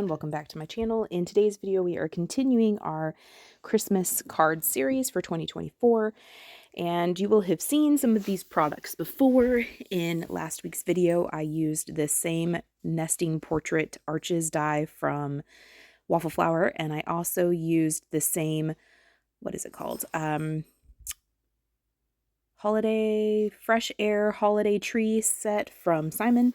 everyone, welcome back to my channel. In today's video we are continuing our Christmas card series for 2024, and you will have seen some of these products before. In last week's video I used this same nesting portrait arches die from Waffle Flower, and I also used the same, what is it called, holiday fresh air holiday tree set from Simon.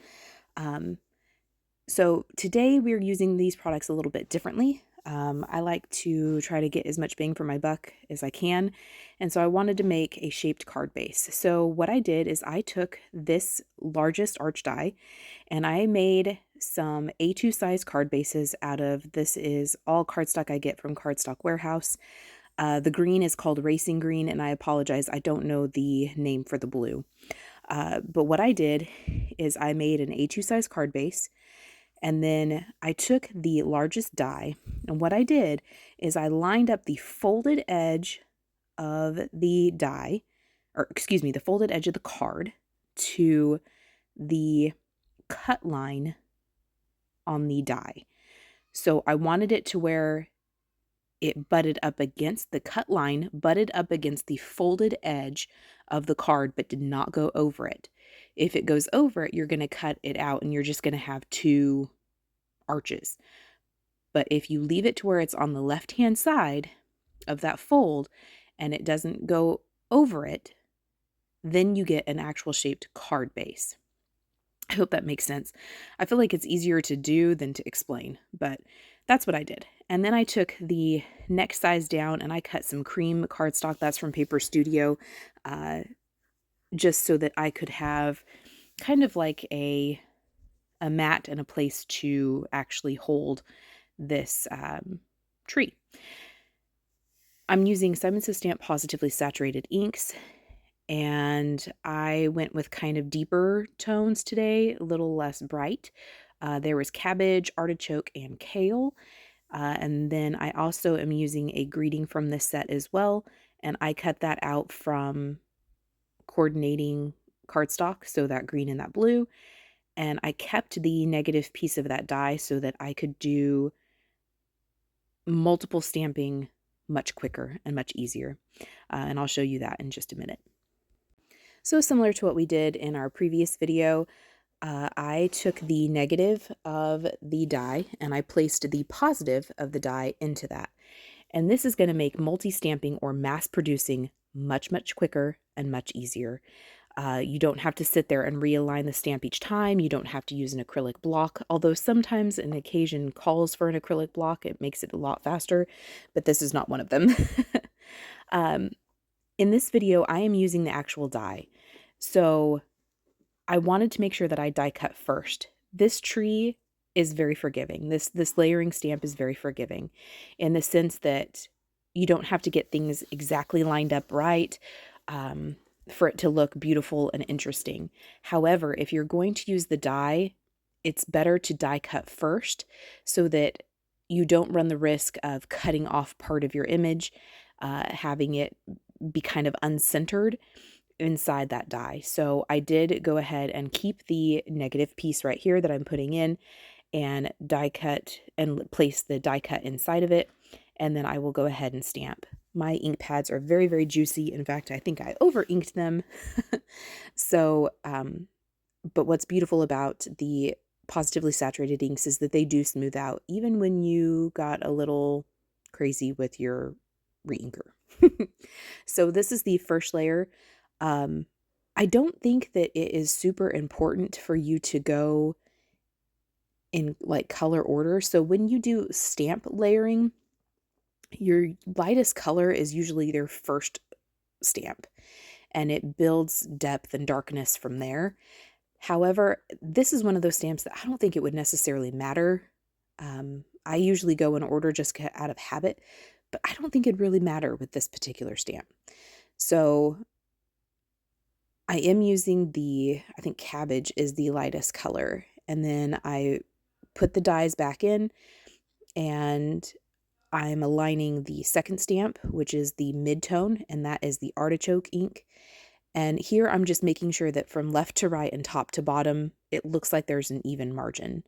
So today we're using these products a little bit differently. I like to try to get as much bang for my buck as I can, and so I wanted to make a shaped card base. So what I did is I took this largest arch die and I made some A2 size card bases out of, this is all cardstock I get from Cardstock Warehouse. The green is called Racing Green, and I apologize, I don't know the name for the blue. But what I did is I made an A2 size card base. And then I took the largest die, and what I did is I lined up the folded edge of the die, or excuse me, the folded edge of the card to the cut line on the die. So I wanted it to where it butted up against the cut line, butted up against the folded edge of the card, but did not go over it. If it goes over it, you're going to cut it out and you're just going to have two arches. But if you leave it to where it's on the left-hand side of that fold and it doesn't go over it, then you get an actual shaped card base. I hope that makes sense. I feel like it's easier to do than to explain, but that's what I did. And then I took the next size down and I cut some cream cardstock, that's from Paper Studio, just so that I could have kind of like a mat and a place to actually hold this tree. I'm using Simon Says Stamp Positively Saturated inks, and I went with kind of deeper tones today, a little less bright. There was cabbage, artichoke, and kale. And then I also am using a greeting from this set as well, and I cut that out from coordinating cardstock, so that green and that blue. And I kept the negative piece of that die so that I could do multiple stamping much quicker and much easier. And I'll show you that in just a minute. So similar to what we did in our previous video, I took the negative of the die and I placed the positive of the die into that. And this is going to make multi-stamping or mass producing much, much quicker and much easier. You don't have to sit there and realign the stamp each time. You don't have to use an acrylic block, although sometimes an occasion calls for an acrylic block. It makes it a lot faster, but this is not one of them. In this video, I am using the actual die. So I wanted to make sure that I die cut first. This tree is very forgiving. This layering stamp is very forgiving in the sense that you don't have to get things exactly lined up right for it to look beautiful and interesting. However, if you're going to use the die, it's better to die cut first so that you don't run the risk of cutting off part of your image, having it be kind of uncentered inside that die. So I did go ahead and keep the negative piece right here that I'm putting in and die cut and place the die cut inside of it. And then I will go ahead and stamp. My ink pads are very, very juicy. In fact, I think I over inked them. So, but what's beautiful about the positively saturated inks is that they do smooth out even when you got a little crazy with your re-inker. So this is the first layer. I don't think that it is super important for you to go in like color order. So when you do stamp layering, your lightest color is usually their first stamp, and it builds depth and darkness from there. However, this is one of those stamps that I don't think it would necessarily matter. I usually go in order just out of habit, but I don't think it'd really matter with this particular stamp. So I am using I think cabbage is the lightest color, and then I put the dies back in and I'm aligning the second stamp, which is the mid-tone, and that is the artichoke ink. And here I'm just making sure that from left to right and top to bottom, it looks like there's an even margin.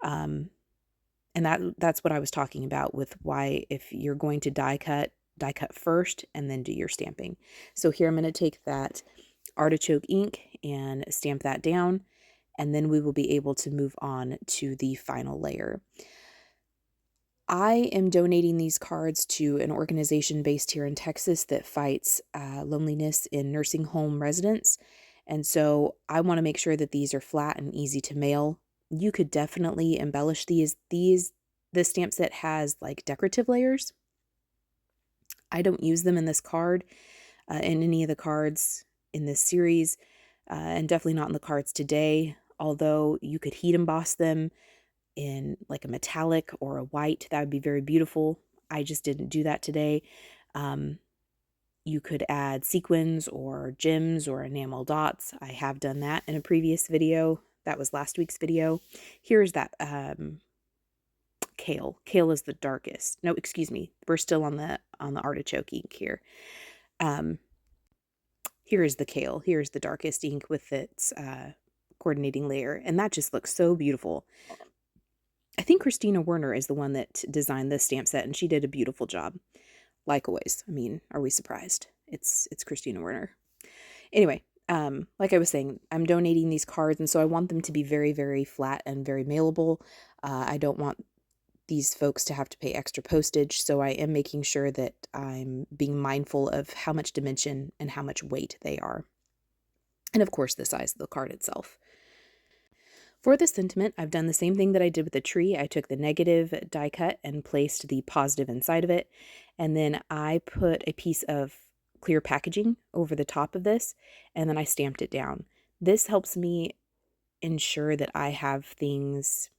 And And that's what I was talking about with why, if you're going to die cut first and then do your stamping. So here I'm going to take that artichoke ink and stamp that down, and then we will be able to move on to the final layer. I am donating these cards to an organization based here in Texas that fights loneliness in nursing home residents. And so I want to make sure that these are flat and easy to mail. You could definitely embellish these. The stamp set has like decorative layers. I don't use them in this card, in any of the cards in this series, and definitely not in the cards today. Although you could heat emboss them in like a metallic or a white, that would be very beautiful. I just didn't do that today. You could add sequins or gems or enamel dots. I have done that in a previous video. That was last week's video. Here's that kale. Kale is the darkest. No, excuse me. We're still on the artichoke ink here. Here is the kale. Here's the darkest ink with its coordinating layer, and that just looks so beautiful. I think Christina Werner is the one that designed this stamp set, and she did a beautiful job. Like always. I mean, are we surprised? It's Christina Werner. Anyway, like I was saying, I'm donating these cards, and so I want them to be very, very flat and very mailable. I don't want these folks to have to pay extra postage, so I am making sure that I'm being mindful of how much dimension and how much weight they are. And of course, the size of the card itself. For the sentiment, I've done the same thing that I did with the tree. I took the negative die cut and placed the positive inside of it. And then I put a piece of clear packaging over the top of this, and then I stamped it down. This helps me ensure that I have things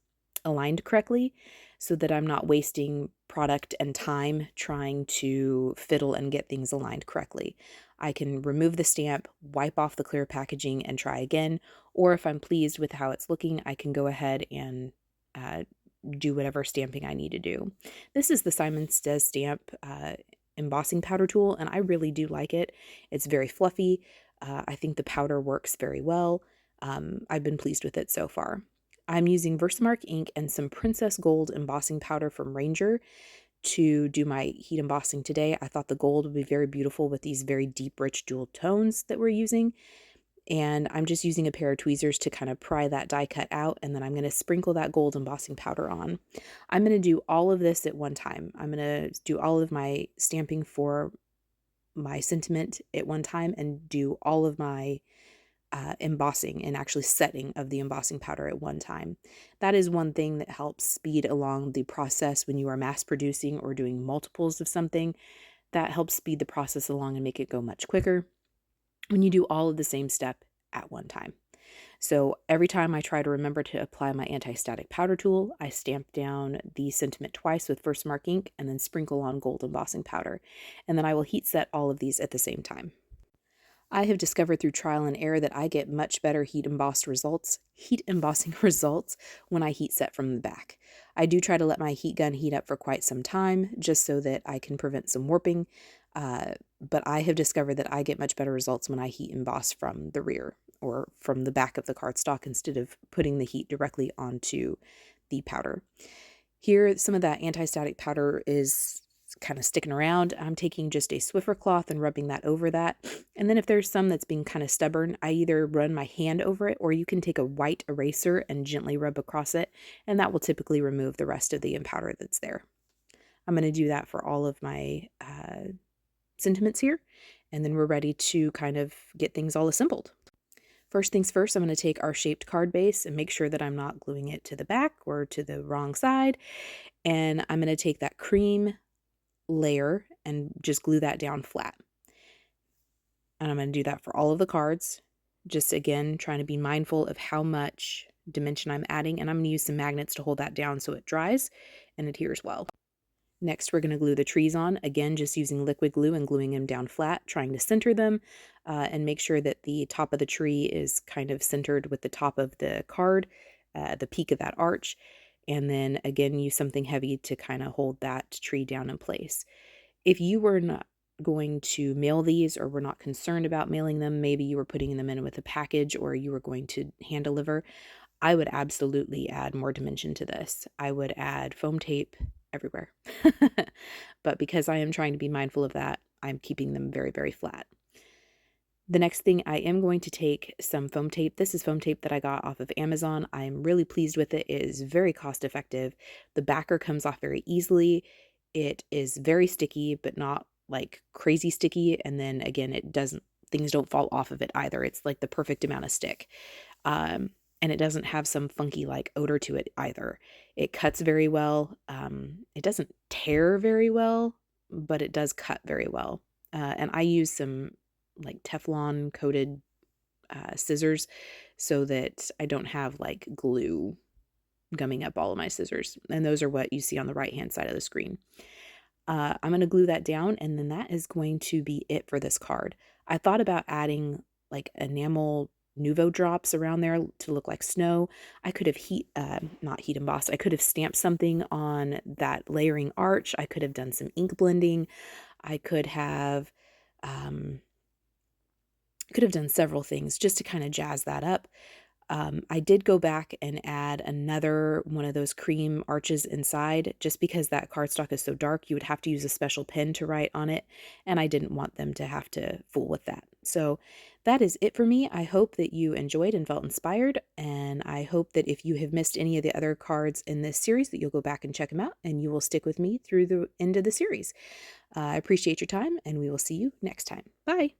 aligned correctly so that I'm not wasting product and time trying to fiddle and get things aligned correctly. I can remove the stamp, wipe off the clear packaging, and try again. Or if I'm pleased with how it's looking, I can go ahead and do whatever stamping I need to do. This is the Simon Says Stamp embossing powder tool, and I really do like it. It's very fluffy. I think the powder works very well. I've been pleased with it so far. I'm using VERSAMARK ink and some Princess Gold embossing powder from Ranger to do my heat embossing today. I thought the gold would be very beautiful with these very deep, rich jewel tones that we're using. And I'm just using a pair of tweezers to kind of pry that die cut out, and then I'm going to sprinkle that gold embossing powder on. I'm going to do all of this at one time. I'm going to do all of my stamping for my sentiment at one time and do all of my embossing and actually setting of the embossing powder at one time. That is one thing that helps speed along the process when you are mass producing or doing multiples of something. That helps speed the process along and make it go much quicker when you do all of the same step at one time. So every time I try to remember to apply my anti-static powder tool, I stamp down the sentiment twice with VERSAMARK ink and then sprinkle on gold embossing powder. And then I will heat set all of these at the same time. I have discovered through trial and error that I get much better heat embossing results when I heat set from the back. I do try to let my heat gun heat up for quite some time just so that I can prevent some warping, but I have discovered that I get much better results when I heat emboss from the rear or from the back of the cardstock instead of putting the heat directly onto the powder. Here, some of that anti-static powder is kind of sticking around. I'm taking just a Swiffer cloth and rubbing that over that. And then if there's some that's being kind of stubborn, I either run my hand over it, or you can take a white eraser and gently rub across it, and that will typically remove the rest of the powder that's there. I'm going to do that for all of my sentiments here, and then we're ready to kind of get things all assembled. First things first, I'm going to take our shaped card base and make sure that I'm not gluing it to the back or to the wrong side. And I'm going to take that cream layer and just glue that down flat. And I'm going to do that for all of the cards. Just again, trying to be mindful of how much dimension I'm adding. And I'm going to use some magnets to hold that down so it dries and adheres well. Next, we're going to glue the trees on. Again, just using liquid glue and gluing them down flat, trying to center them and make sure that the top of the tree is kind of centered with the top of the card, the peak of that arch. And then again, use something heavy to kind of hold that tree down in place. If you were not going to mail these or were not concerned about mailing them, maybe you were putting them in with a package or you were going to hand deliver, I would absolutely add more dimension to this. I would add foam tape everywhere. But because I am trying to be mindful of that, I'm keeping them very, very flat. The next thing, I am going to take some foam tape. This is foam tape that I got off of Amazon. I'm really pleased with it. It is very cost effective. The backer comes off very easily. It is very sticky, but not like crazy sticky. And then again, things don't fall off of it either. It's like the perfect amount of stick. And it doesn't have some funky like odor to it either. It cuts very well. It doesn't tear very well, but it does cut very well. And I use some like Teflon coated scissors so that I don't have like glue gumming up all of my scissors. And those are what you see on the right hand side of the screen. I'm going to glue that down, and then that is going to be it for this card. I thought about adding like enamel Nuvo drops around there to look like snow. I could have not heat embossed. I could have stamped something on that layering arch. I could have done some ink blending. I could have done several things just to kind of jazz that up. I did go back and add another one of those cream arches inside just because that cardstock is so dark. You would have to use a special pen to write on it, and I didn't want them to have to fool with that. So that is it for me. I hope that you enjoyed and felt inspired, and I hope that if you have missed any of the other cards in this series that you'll go back and check them out, and you will stick with me through the end of the series. I appreciate your time, and we will see you next time. Bye!